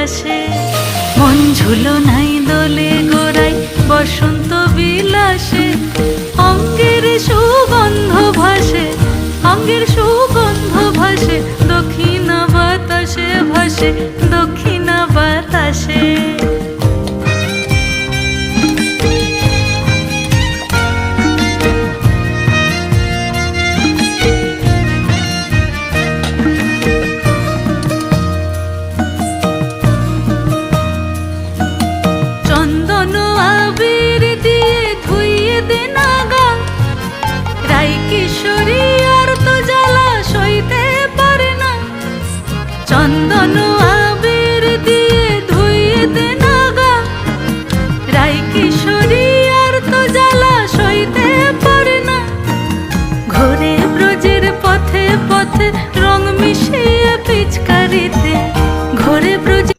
ভাসে। মন ঝুলো নাই দোলে গোড়ায় বসন্ত বিলাসে, অঙ্গের সুগন্ধ ভাসে, অঙ্গের সুগন্ধ ভাসে, দক্ষিণা বাতাসে ভাসে, দক্ষিণা বাতাসে।